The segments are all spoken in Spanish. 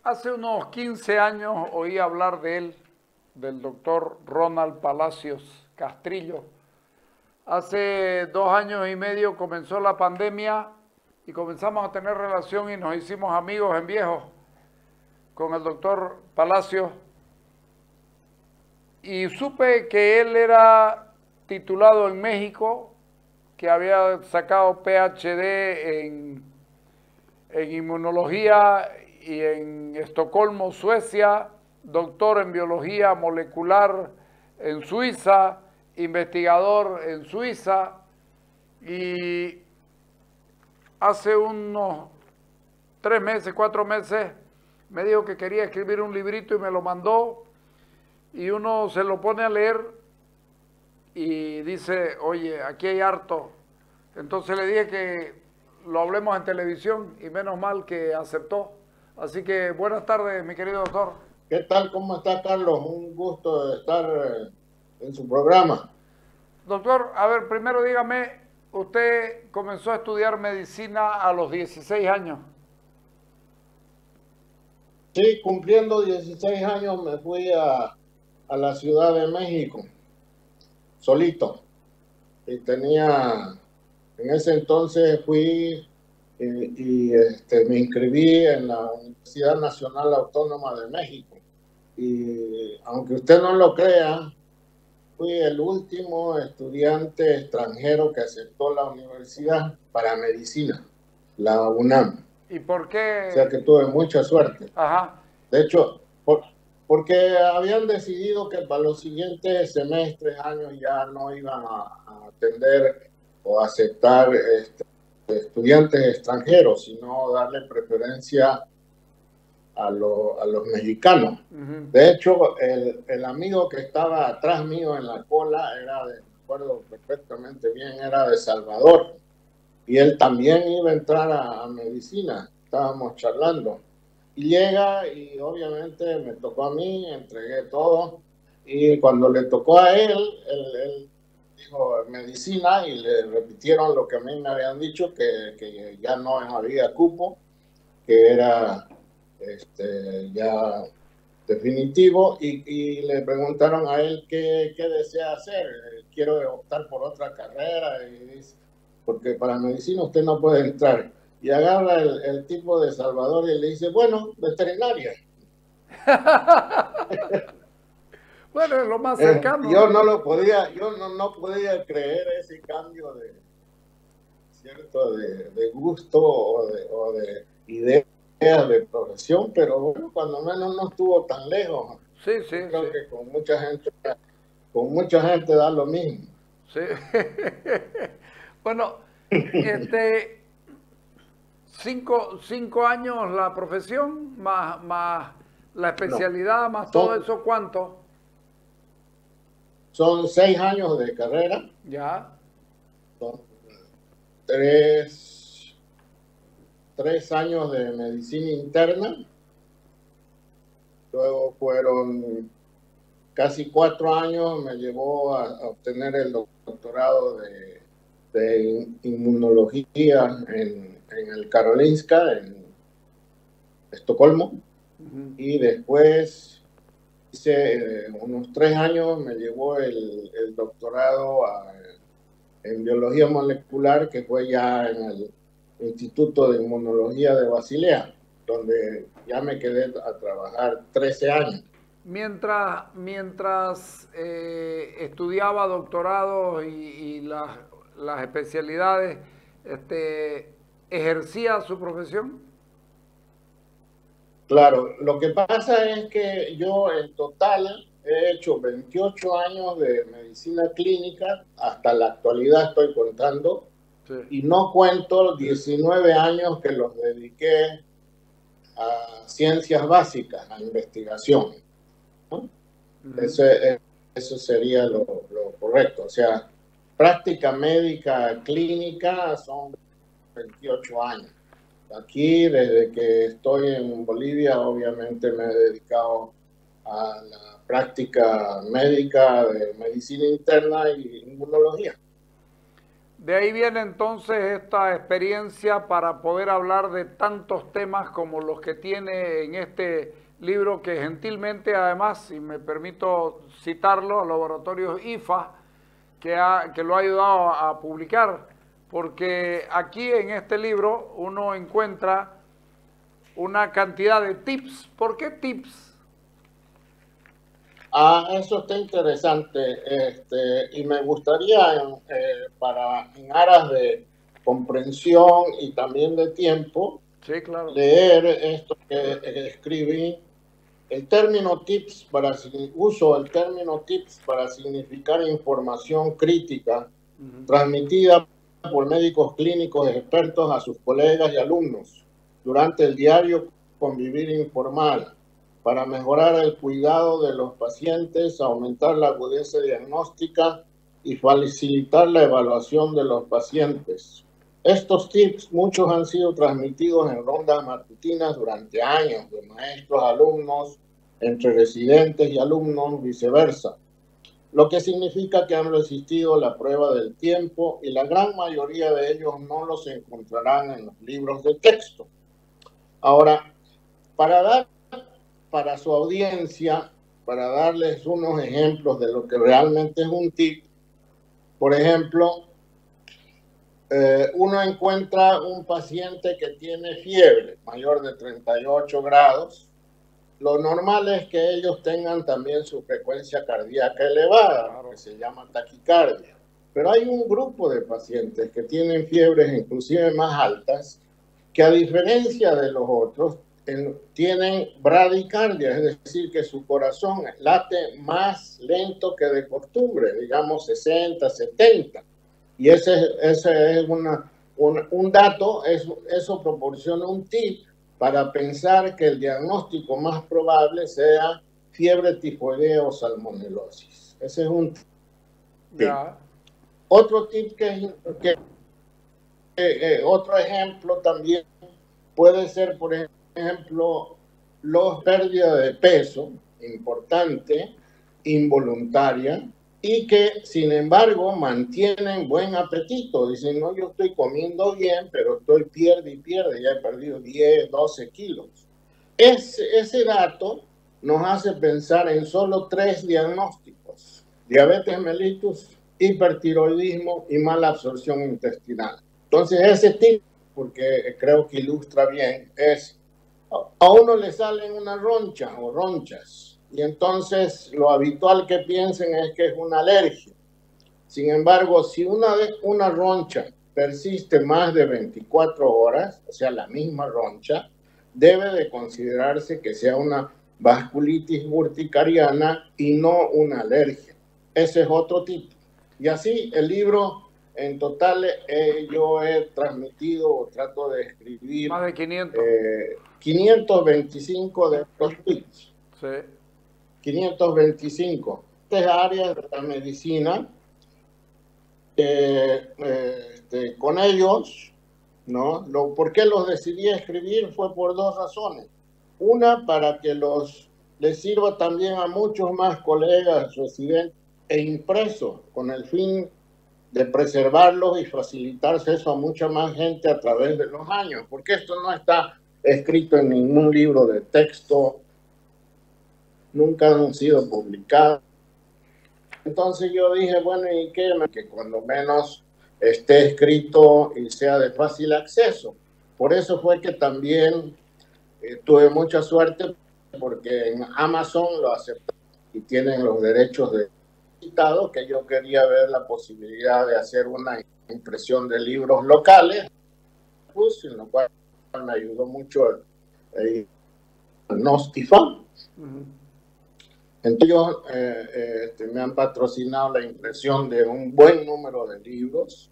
Hace unos 15 años oí hablar de él, del doctor Ronald Palacios Castrillo. Hace 2 años y medio comenzó la pandemia y comenzamos a tener relación y nos hicimos amigos en viejos con el doctor Palacios. Y supe que él era titulado en México, que había sacado PhD en inmunología y en Estocolmo, Suecia, doctor en biología molecular en Suiza, investigador en Suiza, y hace unos 3 meses, 4 meses, me dijo que quería escribir un librito y me lo mandó, y uno se lo pone a leer y dice, oye, aquí hay harto. Entonces le dije que lo hablemos en televisión y menos mal que aceptó. Así que buenas tardes, mi querido doctor. ¿Qué tal? ¿Cómo está, Carlos? Un gusto de estar en su programa. Doctor, a ver, primero dígame, usted comenzó a estudiar medicina a los 16 años. Sí, cumpliendo 16 años me fui a la Ciudad de México, solito. Y en ese entonces fui me inscribí en la Universidad Nacional Autónoma de México. Y aunque usted no lo crea, fui el último estudiante extranjero que aceptó la universidad para medicina, la UNAM. ¿Y por O sea qué? que tuve mucha suerte. Ajá. De hecho, porque habían decidido que para los siguientes semestres, años, ya no iban a atender o aceptar estudiantes extranjeros, sino darle preferencia a los mexicanos. De hecho, el amigo que estaba atrás mío en la cola me acuerdo perfectamente bien, era de Salvador. Y él también iba a entrar a medicina. Estábamos charlando. Y llega y obviamente me tocó a mí, entregué todo. Y cuando le tocó a él dijo medicina y le repitieron lo que a mí me habían dicho, que ya no había cupo, que era ya definitivo, y le preguntaron a él qué desea hacer. Quiero optar por otra carrera, y dice, porque para medicina usted no puede entrar. Y agarra el tipo de Salvador y le dice, bueno, veterinaria. Bueno, es lo más cercano, ¿no? Yo no podía creer ese cambio de gusto o de idea de profesión, pero bueno, cuando menos no estuvo tan lejos. Sí, sí, Yo sí. creo que con mucha gente da lo mismo. Sí. Bueno, este, 5 años la profesión, más la No, especialidad, más todo son, eso, ¿cuánto? son 6 años de carrera, Ya. son tres, 3 años de medicina interna, luego fueron casi 4 años, me llevó a obtener el doctorado de inmunología en el Karolinska, en Estocolmo, y después hice unos 3 años, me llevó el doctorado en biología molecular, que fue ya en el Instituto de Inmunología de Basilea, donde ya me quedé a trabajar 13 años. Mientras estudiaba doctorado y las especialidades, ¿ejercía su profesión? Claro, lo que pasa es que yo en total he hecho 28 años de medicina clínica, hasta la actualidad estoy contando, Sí. y no cuento 19 años que los dediqué a ciencias básicas, a investigación, ¿no? Eso, eso sería lo correcto. O sea, práctica médica clínica son 28 años. Aquí, desde que estoy en Bolivia, obviamente me he dedicado a la práctica médica de medicina interna y inmunología. De ahí viene entonces esta experiencia para poder hablar de tantos temas como los que tiene en este libro que gentilmente, además, si me permito citarlo, a Laboratorios IFA, que lo ha ayudado a publicar, porque aquí en este libro uno encuentra una cantidad de tips. ¿Por qué tips? Eso está interesante, y me gustaría, en aras de comprensión y también de tiempo, Sí, claro. leer esto que escribí. El término tips uso el término tips para significar información crítica transmitida por médicos clínicos expertos a sus colegas y alumnos durante el diario convivir informal, para mejorar el cuidado de los pacientes, aumentar la agudeza diagnóstica y facilitar la evaluación de los pacientes. Estos tips, muchos han sido transmitidos en rondas matutinas durante años, de maestros a alumnos, entre residentes y alumnos, viceversa, lo que significa que han resistido la prueba del tiempo y la gran mayoría de ellos no los encontrarán en los libros de texto. Ahora, para su audiencia, para darles unos ejemplos de lo que realmente es un tip, por ejemplo, uno encuentra un paciente que tiene fiebre mayor de 38 grados. Lo normal es que ellos tengan también su frecuencia cardíaca elevada, que se llama taquicardia. Pero hay un grupo de pacientes que tienen fiebres inclusive más altas, que a diferencia de los otros, tienen bradicardia, es decir, que su corazón late más lento que de costumbre, digamos 60, 70. Y ese es un dato, eso proporciona un tip para pensar que el diagnóstico más probable sea fiebre tifoidea o salmonelosis. Ese es un tip. Ya. Otro tip otro ejemplo también puede ser, por ejemplo, la pérdida de peso importante, involuntaria, y que, sin embargo, mantienen buen apetito. Dicen, no, yo estoy comiendo bien, pero estoy pierde y pierde, ya he perdido 10, 12 kilos. Ese dato nos hace pensar en solo 3 diagnósticos: diabetes mellitus, hipertiroidismo y mala absorción intestinal. Entonces, ese tipo, porque creo que ilustra bien, es a uno le salen una roncha o ronchas, y entonces lo habitual que piensen es que es una alergia. Sin embargo, si una roncha persiste más de 24 horas, o sea, la misma roncha, debe de considerarse que sea una vasculitis urticariana y no una alergia. Ese es otro tipo. Y así el libro, en total, yo he transmitido o trato de escribir más de 500. 525 de estos tips. Sí. 525. Estas áreas de la medicina, con ellos, ¿no? ¿Por qué los decidí escribir? Fue por 2 razones. Una, para que les sirva también a muchos más colegas residentes e impresos, con el fin de preservarlos y facilitar acceso a mucha más gente a través de los años, porque esto no está escrito en ningún libro de texto, nunca han sido publicados. Entonces yo dije, bueno, ¿y qué? Que cuando menos esté escrito y sea de fácil acceso. Por eso fue que también tuve mucha suerte, porque en Amazon lo aceptaron y tienen los derechos de citado, que yo quería ver la posibilidad de hacer una impresión de libros locales, en lo cual me ayudó mucho el Nostifam. Entonces me han patrocinado la impresión de un buen número de libros,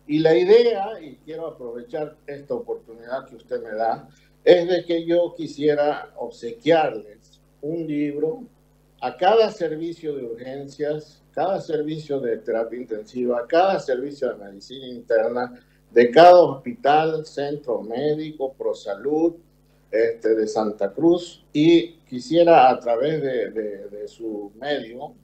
y la idea, y quiero aprovechar esta oportunidad que usted me da, es de que yo quisiera obsequiarles un libro a cada servicio de urgencias, cada servicio de terapia intensiva, cada servicio de medicina interna, de cada hospital, centro médico, ProSalud, de Santa Cruz, y quisiera, a través de su medio,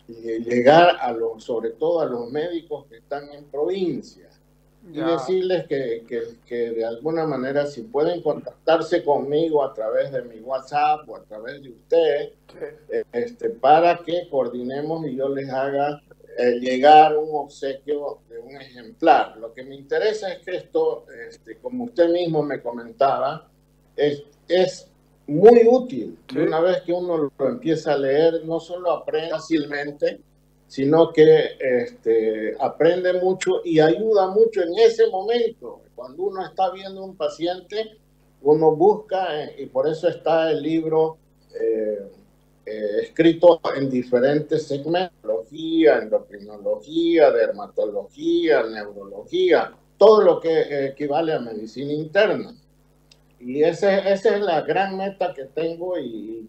llegar sobre todo a los médicos que están en provincias, y Ya. decirles que de alguna manera si pueden contactarse conmigo a través de mi WhatsApp o a través de usted, Sí. para que coordinemos y yo les haga llegar un obsequio de un ejemplar. Lo que me interesa es que esto, como usted mismo me comentaba, es muy útil y Sí. una vez que uno lo empieza a leer, no solo aprende fácilmente, sino que aprende mucho y ayuda mucho en ese momento. Cuando uno está viendo un paciente, uno busca, y por eso está el libro escrito en diferentes segmentos: endocrinología, dermatología, neurología, todo lo que equivale a medicina interna. Y esa es la gran meta que tengo y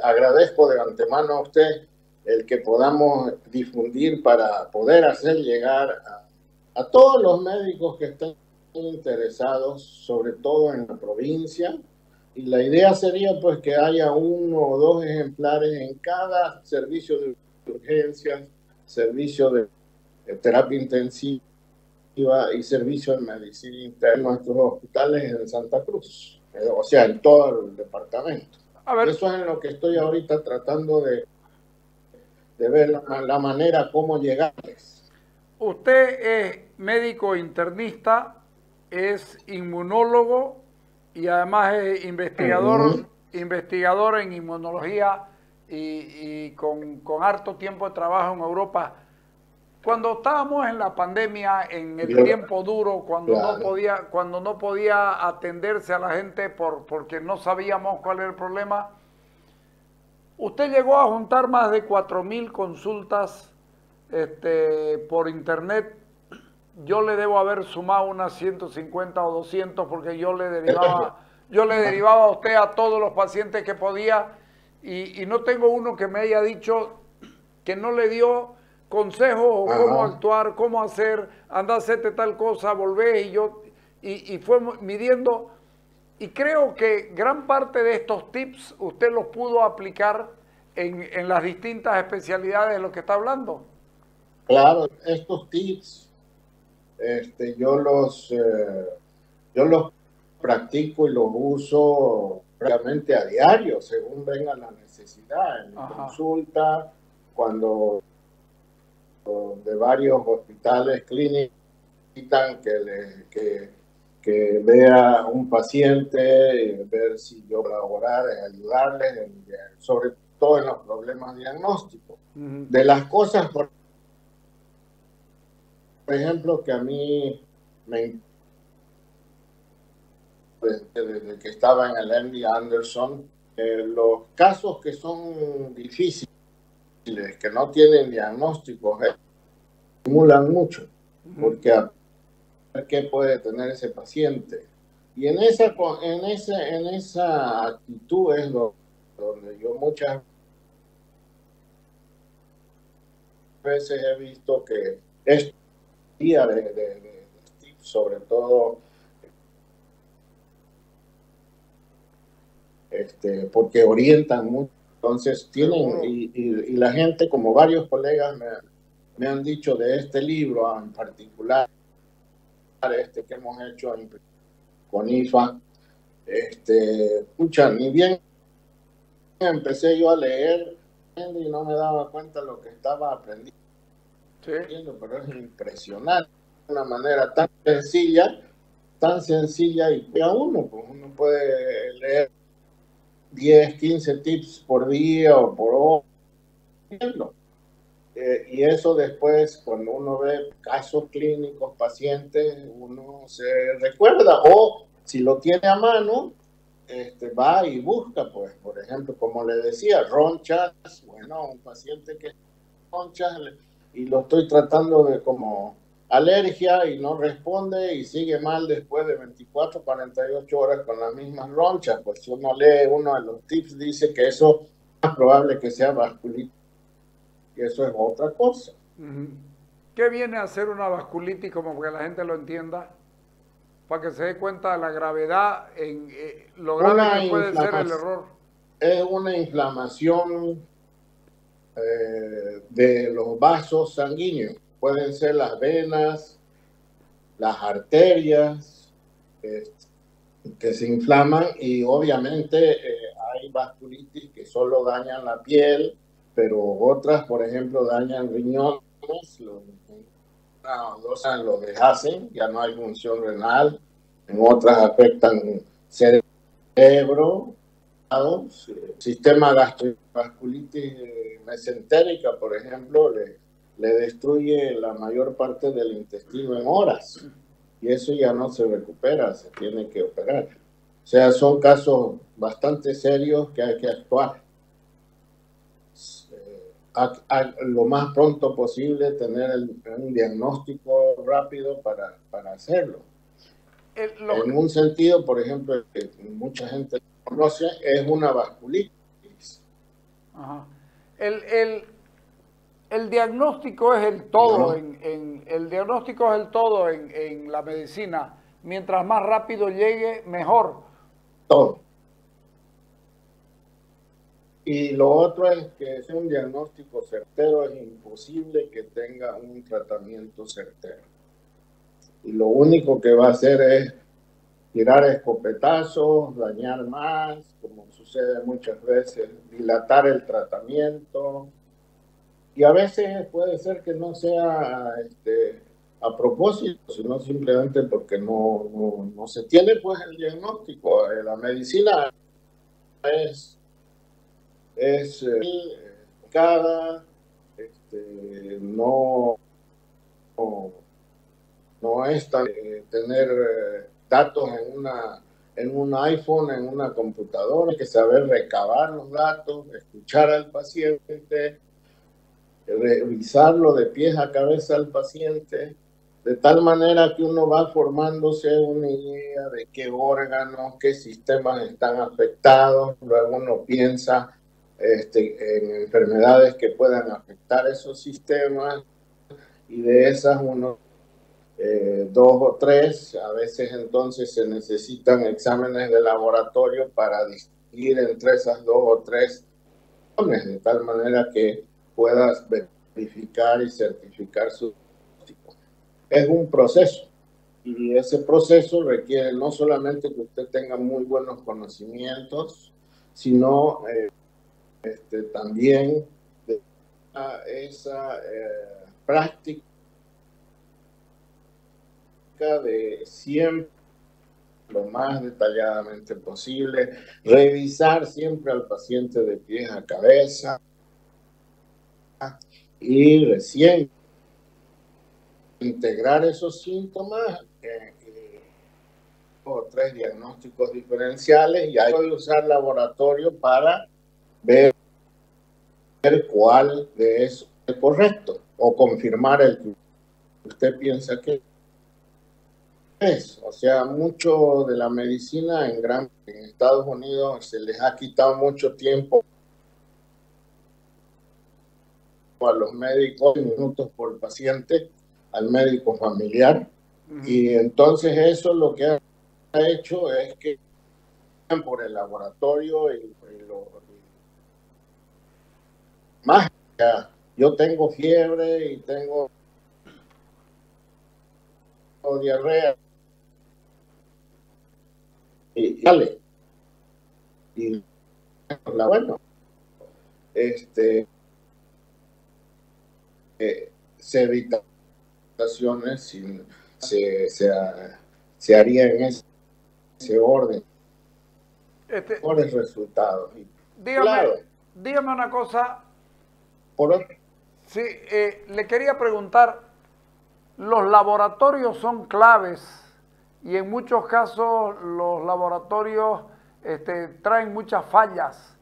agradezco de antemano a usted el que podamos difundir para poder hacer llegar a todos los médicos que estén interesados, sobre todo en la provincia. Y la idea sería pues que haya uno o dos ejemplares en cada servicio de urgencias, servicio de terapia intensiva y servicio de medicina interna en nuestros hospitales en Santa Cruz, o sea, en todo el departamento. A Y ver, eso es en lo que estoy ahorita tratando de ver la manera cómo llegarles. usted es médico internista, es inmunólogo y además es investigador, Uh-huh. investigador en inmunología y con harto tiempo de trabajo en Europa. Cuando estábamos en la pandemia, en el tiempo duro, Claro. cuando no podía atenderse a la gente porque no sabíamos cuál era el problema, usted llegó a juntar más de 4.000 consultas por internet. Yo le debo haber sumado unas 150 o 200 porque yo le derivaba a usted a todos los pacientes que podía y no tengo uno que me haya dicho que no le dio consejos o cómo Ajá. actuar, cómo hacer, anda a hacerte tal cosa, volvés y fue midiendo. Y creo que gran parte de estos tips usted los pudo aplicar en las distintas especialidades de lo que está hablando. Claro, estos tips yo yo los practico y los uso prácticamente a diario, según venga la necesidad. En mi Ajá. consulta, cuando de varios hospitales clínicos que vea un paciente, ver si yo colaborar, ayudarles, sobre todo en los problemas diagnósticos. Uh -huh. De las cosas, por ejemplo, que a mí me desde que estaba en el MD Anderson, los casos que son difíciles, que no tienen diagnósticos, estimulan mucho, Uh -huh. porque a ver qué puede tener ese paciente. Y en esa actitud es donde yo muchas veces he visto que es día de sobre todo porque orientan mucho. Entonces tienen, Seguro. y la gente, como varios colegas me han dicho de este libro en particular, que hemos hecho con IFA, escucha, ni bien empecé yo a leer y no me daba cuenta de lo que estaba aprendiendo, Sí. pero es impresionante, de una manera tan sencilla y que a uno, pues uno puede leer 10, 15 tips por día o por hora. Y eso después, cuando uno ve casos clínicos, pacientes, uno se recuerda, o si lo tiene a mano, va y busca, pues, por ejemplo, como le decía, ronchas, bueno, un paciente que ronchas y lo estoy tratando de como alergia y no responde y sigue mal después de 24, 48 horas con las mismas ronchas, pues si uno lee uno de los tips, dice que eso es más probable que sea vasculitis, y eso es otra cosa. Uh -huh. ¿Qué viene a hacer una vasculitis como que la gente lo entienda? Para que se dé cuenta de la gravedad, en lo grave que Una puede ser el inflamación error. es una inflamación de los vasos sanguíneos. Pueden ser las venas, las arterias que se inflaman y obviamente hay vasculitis que solo dañan la piel, pero otras, por ejemplo, dañan riñones, lo deshacen, ya no hay función renal, en otras afectan cerebro, sistema gastroenteritis mesentérica, por ejemplo, le destruye la mayor parte del intestino en horas y eso ya no se recupera, se tiene que operar. O sea, son casos bastante serios que hay que actuar. Lo más pronto posible, tener un diagnóstico rápido para hacerlo. En un sentido, por ejemplo, que mucha gente conoce, es una vasculitis. Ajá. El diagnóstico es el todo, el diagnóstico es el todo en la medicina. Mientras más rápido llegue, mejor. Todo. Y lo otro es que es un diagnóstico certero, es imposible que tenga un tratamiento certero. Y lo único que va a hacer es tirar escopetazos, dañar más, como sucede muchas veces, dilatar el tratamiento. Y a veces puede ser que no sea a propósito, sino simplemente porque no se tiene pues el diagnóstico. La medicina es cada no es tan tener datos en un iPhone, en una computadora, hay que saber recabar los datos, escuchar al paciente, revisarlo de pies a cabeza al paciente, de tal manera que uno va formándose una idea de qué órganos, qué sistemas están afectados, luego uno piensa en enfermedades que puedan afectar esos sistemas y de esas uno, 2 o 3, a veces entonces se necesitan exámenes de laboratorio para distinguir entre esas 2 o 3, de tal manera que puedas verificar y certificar su diagnóstico. Es un proceso y ese proceso requiere no solamente que usted tenga muy buenos conocimientos, sino también de esa práctica de siempre lo más detalladamente posible, revisar siempre al paciente de pies a cabeza y recién integrar esos síntomas o 3 diagnósticos diferenciales y hay que usar laboratorio para ver cuál de esos es correcto o confirmar el que usted piensa que es. O sea, mucho de la medicina en Estados Unidos se les ha quitado mucho tiempo a los médicos, minutos por paciente, al médico familiar. Y entonces eso lo que ha hecho es que por el laboratorio y más, yo tengo fiebre y tengo diarrea y sale. Y bueno, se evita sin se haría en ese orden mejores resultados. Dígame una cosa. Por sí, le quería preguntar, los laboratorios son claves y en muchos casos los laboratorios traen muchas fallas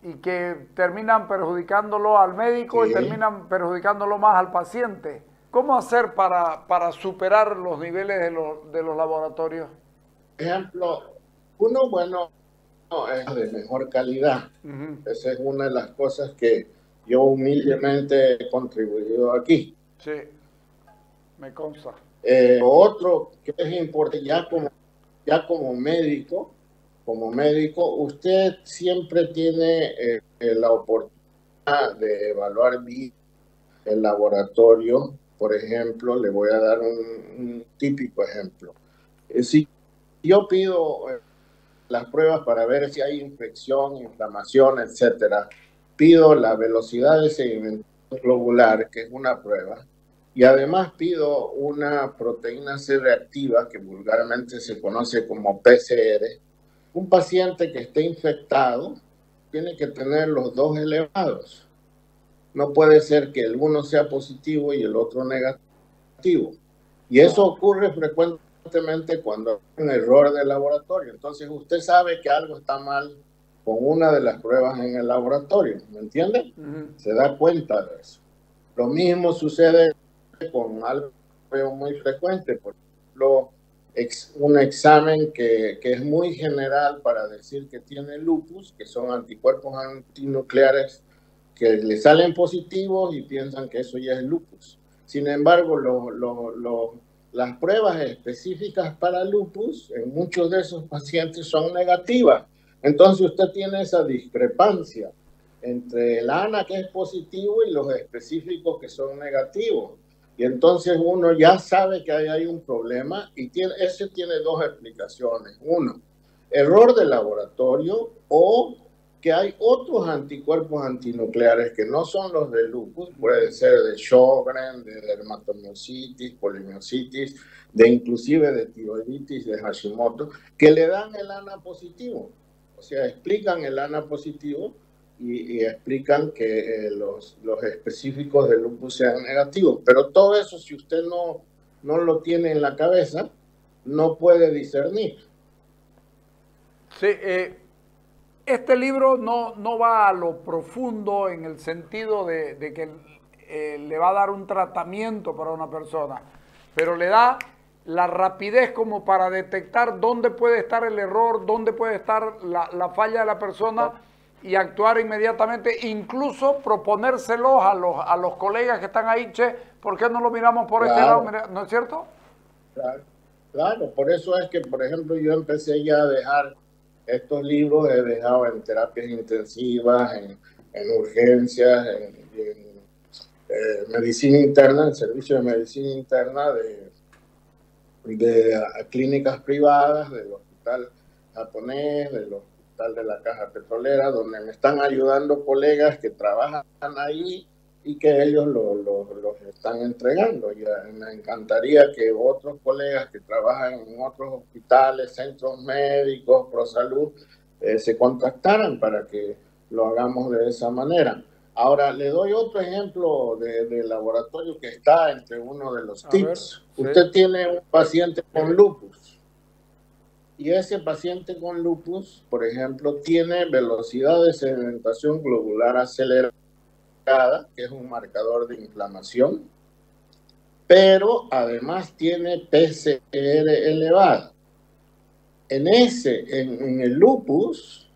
y que terminan perjudicándolo al médico y terminan perjudicándolo más al paciente. ¿Cómo hacer para superar los niveles de los laboratorios? Por ejemplo, uno bueno es de mejor calidad. Esa es una de las cosas que yo humildemente he contribuido aquí. Sí, me consta. Otro que es importante, ya como médico, usted siempre tiene la oportunidad de evaluar bien el laboratorio Por ejemplo, le voy a dar un típico ejemplo. Si yo pido las pruebas para ver si hay infección, inflamación, etcétera, pido la velocidad de sedimentación globular, que es una prueba, y además pido una proteína C reactiva, que vulgarmente se conoce como PCR. Un paciente que esté infectado tiene que tener los dos elevados. No puede ser que el uno sea positivo y el otro negativo. Y eso ocurre frecuentemente cuando hay un error de laboratorio. Entonces usted sabe que algo está mal con una de las pruebas en el laboratorio, ¿me entiende? Se da cuenta de eso. Lo mismo sucede con algo muy frecuente, por ejemplo, un examen que es muy general para decir que tiene lupus, que son anticuerpos antinucleares que le salen positivos y piensan que eso ya es lupus. Sin embargo, las pruebas específicas para lupus en muchos de esos pacientes son negativas. Entonces usted tiene esa discrepancia entre el ANA, que es positivo, y los específicos que son negativos. Y entonces uno ya sabe que ahí hay un problema y ese tiene dos explicaciones. Uno, error de laboratorio, o que hay otros anticuerpos antinucleares que no son los de lupus, puede ser de Sjögren, de dermatomiositis, polimiositis, de inclusive de tiroiditis de Hashimoto, que le dan el ANA positivo. O sea, explican el ANA positivo y explican que los específicos de lupus sean negativos. Pero todo eso, si usted no lo tiene en la cabeza, no puede discernir. Sí, este libro no va a lo profundo en el sentido de que le va a dar un tratamiento para una persona, pero le da la rapidez como para detectar dónde puede estar el error, dónde puede estar la falla de la persona y actuar inmediatamente, incluso proponérselos a los colegas que están ahí. Che, ¿por qué no lo miramos por este lado? ¿No es cierto? Claro, por eso es que, por ejemplo, yo empecé ya a dejar estos libros, he dejado en terapias intensivas, en urgencias, en medicina interna, en servicio de medicina interna de clínicas privadas, del hospital japonés, del hospital de la Caja Petrolera, donde me están ayudando colegas que trabajan ahí y que ellos los están entregando. Y me encantaría que otros colegas que trabajan en otros hospitales, centros médicos, ProSalud, se contactaran para que lo hagamos de esa manera. Ahora, le doy otro ejemplo de laboratorio que está entre uno de los tips. Usted tiene un paciente con lupus y ese paciente con lupus, por ejemplo, tiene velocidad de sedimentación globular acelerada, que es un marcador de inflamación, pero además tiene PCR elevada. En el lupus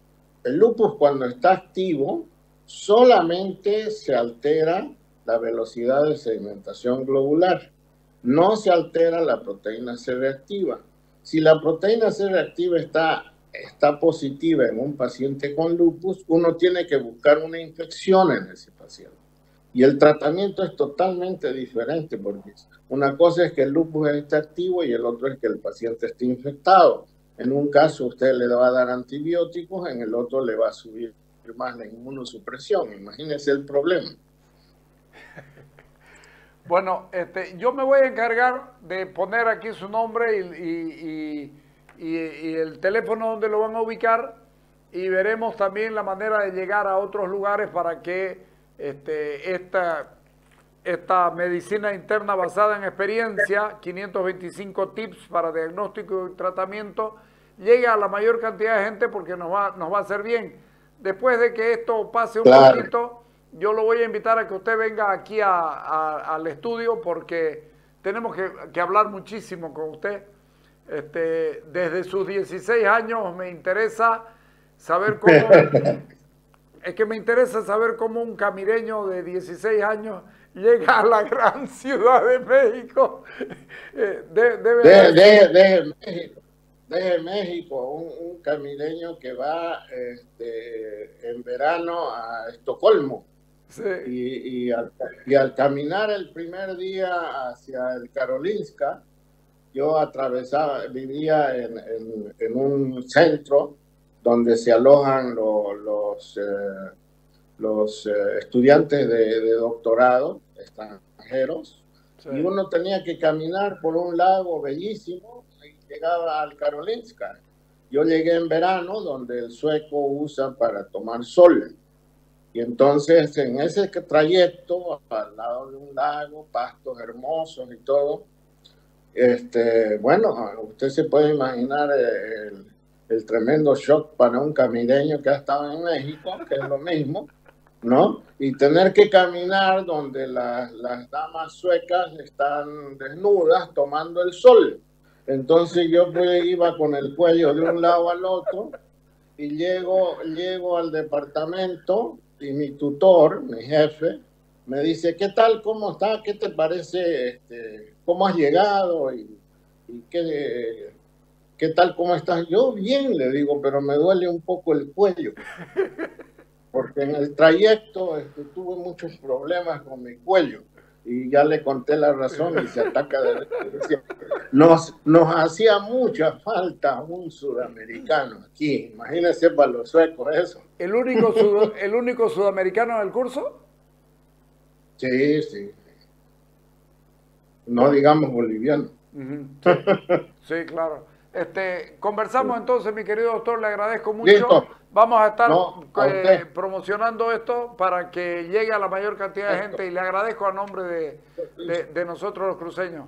cuando está activo, solamente se altera la velocidad de sedimentación globular, no se altera la proteína C reactiva. Si la proteína C reactiva está positiva en un paciente con lupus, uno tiene que buscar una infección en ese paciente. Y el tratamiento es totalmente diferente, porque una cosa es que el lupus esté activo y el otro es que el paciente esté infectado. En un caso usted le va a dar antibióticos, en el otro le va a subir más la inmunosupresión. Imagínese el problema. Bueno, yo me voy a encargar de poner aquí su nombre y el teléfono donde lo van a ubicar, y veremos también la manera de llegar a otros lugares para que esta medicina interna basada en experiencia, 525 tips para diagnóstico y tratamiento, llegue a la mayor cantidad de gente, porque nos va a hacer bien. Después de que esto pase un poquito, yo lo voy a invitar a que usted venga aquí al estudio, porque tenemos que hablar muchísimo con usted. Desde sus 16 años me interesa saber cómo... Es que me interesa saber cómo un camireño de 16 años llega a la gran Ciudad de México. Deje México, un camireño que va en verano a Estocolmo. Sí, y al caminar el primer día hacia el Karolinska, yo vivía en un centro donde se alojan los estudiantes de doctorado extranjeros, sí. y uno tenía que caminar por un lago bellísimo y llegaba al Karolinska. Yo llegué en verano, donde el sueco usa para tomar sol. Y entonces en ese trayecto, al lado de un lago, pastos hermosos y todo, bueno, usted se puede imaginar el tremendo shock para un camireño que ha estado en México, que es lo mismo, ¿no? Y tener que caminar donde las damas suecas están desnudas tomando el sol. Entonces yo pues iba con el cuello de un lado al otro y llego al departamento y mi tutor, mi jefe, me dice: ¿qué tal? ¿Cómo está? ¿Qué te parece? ¿Cómo has llegado? Y qué tal? ¿Cómo estás? Yo bien, le digo, pero me duele un poco el cuello, porque en el trayecto tuve muchos problemas con mi cuello. Y ya le conté la razón y se ataca de risa. Nos hacía mucha falta un sudamericano aquí. Imagínense para los suecos eso. El único sudamericano en el curso? Sí, sí. No digamos boliviano. Sí, sí, claro. Conversamos entonces, mi querido doctor, le agradezco mucho. Listo. Vamos a estar No, a usted. promocionando esto para que llegue a la mayor cantidad de gente y le agradezco a nombre de nosotros los cruceños.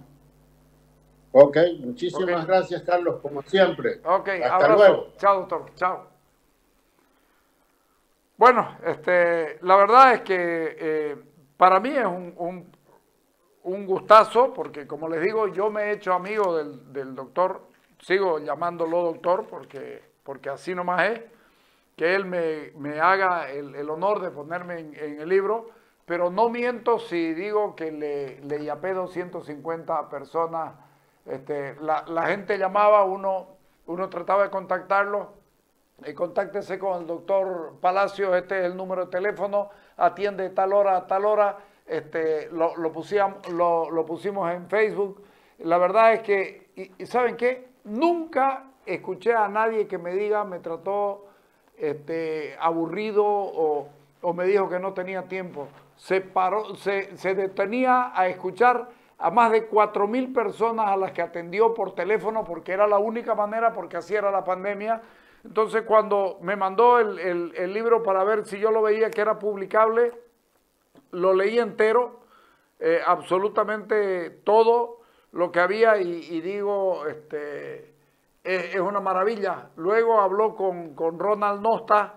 Ok, Ok, muchísimas gracias, Carlos, como siempre. ok, Hasta abrazo. luego. Chao, doctor. Chao. Bueno, la verdad es que para mí es un gustazo, porque como les digo, yo me he hecho amigo del doctor, sigo llamándolo doctor, porque así nomás es, que él me haga el honor de ponerme en el libro, pero no miento si digo que le yapé 250 personas. La gente llamaba, uno trataba de contactarlo, contáctese con el doctor Palacios, este es el número de teléfono, atiende tal hora a tal hora, lo pusimos en Facebook. La verdad es que, y ¿saben qué? Nunca escuché a nadie que me diga, me trató aburrido o me dijo que no tenía tiempo. Se detenía a escuchar a más de 4.000 personas a las que atendió por teléfono porque era la única manera, porque así era la pandemia. Entonces cuando me mandó el libro para ver si yo lo veía que era publicable, lo leí entero, absolutamente todo lo que había y digo, es una maravilla. Luego habló con Ronald Nosta,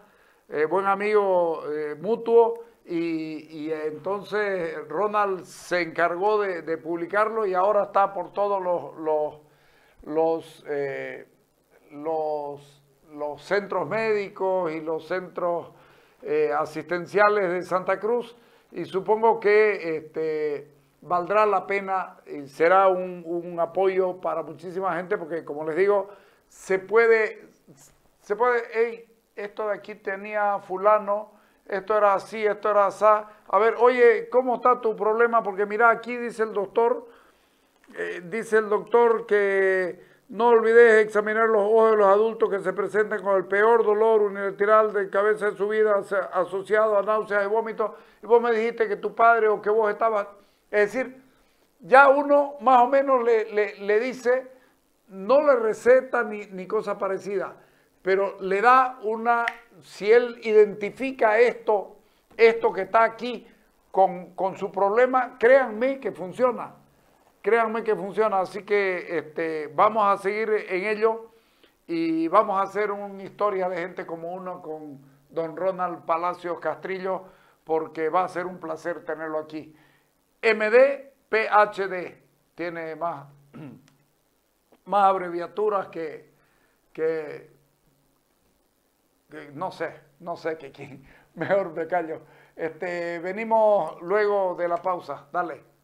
buen amigo mutuo, y entonces Ronald se encargó de publicarlo y ahora está por todos los, eh, los, los centros médicos y los centros asistenciales de Santa Cruz, y supongo que valdrá la pena y será un apoyo para muchísima gente, porque como les digo, hey, esto de aquí tenía fulano, esto era así, esto era así. A ver, oye, ¿cómo está tu problema? Porque mira, aquí dice el doctor que no olvides examinar los ojos de los adultos que se presentan con el peor dolor unilateral de cabeza de su vida asociado a náuseas y vómitos. Y vos me dijiste que tu padre o que vos estabas... Es decir, ya uno más o menos le dice, no le receta ni cosa parecida, pero le da si él identifica esto que está aquí con su problema, créanme que funciona. Créanme que funciona, así que vamos a seguir en ello y vamos a hacer una historia de gente como uno con don Ronald Palacios Castrillo, porque va a ser un placer tenerlo aquí. MD, PhD, tiene más abreviaturas que no sé que quién, mejor me callo. Venimos luego de la pausa, dale.